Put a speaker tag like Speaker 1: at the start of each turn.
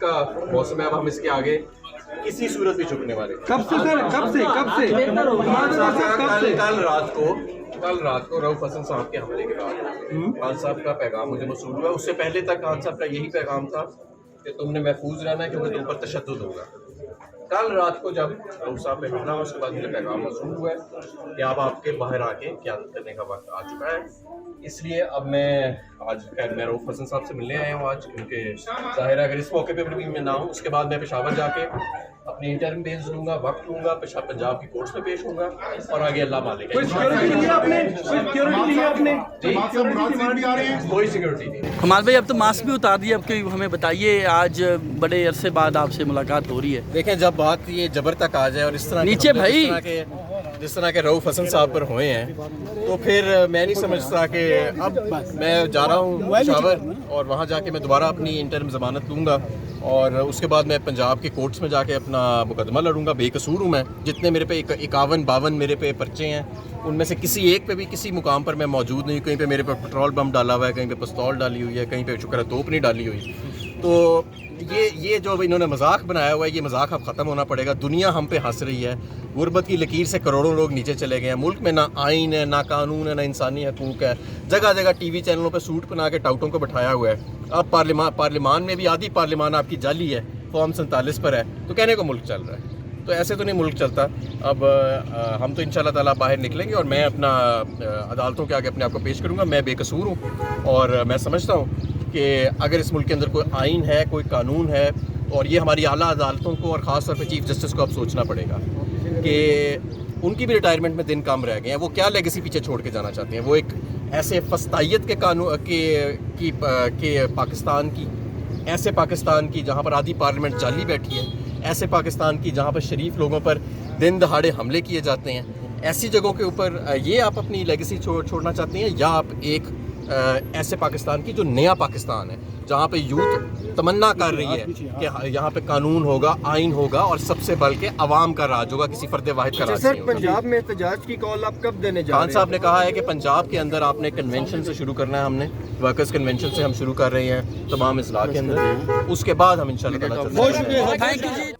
Speaker 1: का मौसम है, अब हम इसके आगे किसी सूरत भी झुकने वाले नहीं।
Speaker 2: कब से सर, कब से
Speaker 1: कल रात को रऊफ हसन साहब के हमले के बाद खान साहब का पैगाम मुझे मसूल हुआ। उससे पहले तक खान साहब का यही पैगाम था कि तुमने महफूज रहना है क्योंकि तुम पर तशद्दुद होगा। कल रात को जब रऊफ साहब पे हमला हुआ उसके बाद मुझे पैगाम मसूल हुआ है कि अब आपके बाहर आके क़यादत करने का वक्त आ चुका है। इसलिए अब मैं आज खैर मैं रऊफ हसन साहब से मिलने आया हूँ आज, क्योंकि ज़ाहिर है अगर इस मौके पे भी मैं ना हूँ उसके बाद मैं पेशावर जाके अपनी इंटरम बेस लूँगा, वक्त लूँगा, पंजाब की कोर्ट्स में पेश होऊंगा और आगे अल्लाह मालिक है। कोई सिक्योरिटी नहीं।
Speaker 3: कमाल भाई अब तो मास्क भी उतार दिया, अब कोई हमें बताइए, आज बड़े अरसे बाद आपसे मुलाकात हो रही है।
Speaker 1: देखें जब बात ये जबर तक आ जाए और इस तरह
Speaker 3: नीचे भाई
Speaker 1: जिस तरह के रऊफ हसन साहब पर हुए हैं तो फिर मैं नहीं समझता कि अब मैं जा रहा हूँ पेशावर और वहाँ जाके मैं दोबारा अपनी इंटरम ज़मानत लूँगा और उसके बाद मैं पंजाब के कोर्ट्स में जाके अपना मुकदमा लड़ूंगा। बेकसूर हूँ मैं, जितने मेरे पे 51-52 मेरे पे पर्चे हैं उनमें से किसी एक पे भी किसी मुकाम पर मैं मौजूद नहीं। कहीं पे मेरे पे पेट्रोल बम डाला हुआ है, कहीं पे पिस्तौल डाली हुई है, कहीं पे शुक्र तोप नहीं डाली हुई। तो ये जो इन्होंने मजाक बनाया हुआ है ये मजाक अब ख़त्म होना पड़ेगा। दुनिया हम पे हंस रही है, गुर्बत की लकीर से करोड़ों लोग नीचे चले गए हैं, मुल्क में ना आइन है, ना कानून है, ना इंसानी हकूक़ है, जगह जगह टीवी चैनलों पे सूट बना के टाउटों को बिठाया हुआ है। अब पार्लियामान में भी आधी पार्लियामान आपकी जाली है, फॉर्म 47 पर है, तो कहने को मुल्क चल रहा है। तो ऐसे तो नहीं मुल्क चलता। अब हम तो इंशाल्लाह ताला बाहर निकलेंगे और मैं अपना अदालतों के आगे अपने आप को पेश करूँगा। मैं बेकसूर हूँ और मैं समझता हूँ कि अगर इस मुल्क के अंदर कोई आइन है, कोई कानून है, और ये हमारी आला अदालतों को और ख़ास तौर पर चीफ जस्टिस को अब सोचना पड़ेगा कि उनकी भी रिटायरमेंट में दिन कम रह गए हैं। वो क्या लेगेसी पीछे छोड़ के जाना चाहते हैं? वो एक ऐसे फस्तायत के कानून के पाकिस्तान की, ऐसे पाकिस्तान की जहाँ पर आधी पार्लियामेंट जाली बैठी है, ऐसे पाकिस्तान की जहाँ पर शरीफ लोगों पर दिन दहाड़े हमले किए जाते हैं, ऐसी जगहों के ऊपर ये आप अपनी लेगेसी छोड़ना चाहते हैं, या आप एक ऐसे पाकिस्तान की जो नया पाकिस्तान है जहाँ पे यूथ तमन्ना कर रही है कि यहाँ पे कानून होगा, आइन होगा और सबसे बल के अवाम का राज होगा, किसी फर्द वाहिद का राज नहीं होगा।
Speaker 2: पंजाब में एहतजाज की कॉल आप कब देने जा रहे हैं?
Speaker 1: खान साहब ने कहा है कि पंजाब के अंदर आपने कन्वेंशन से शुरू करना है। हमने वर्कर्स कन्वेंशन से हम शुरू कर रहे हैं तमाम इजलास के अंदर, उसके बाद हम इंशाल्लाह
Speaker 3: थैंक यू जी।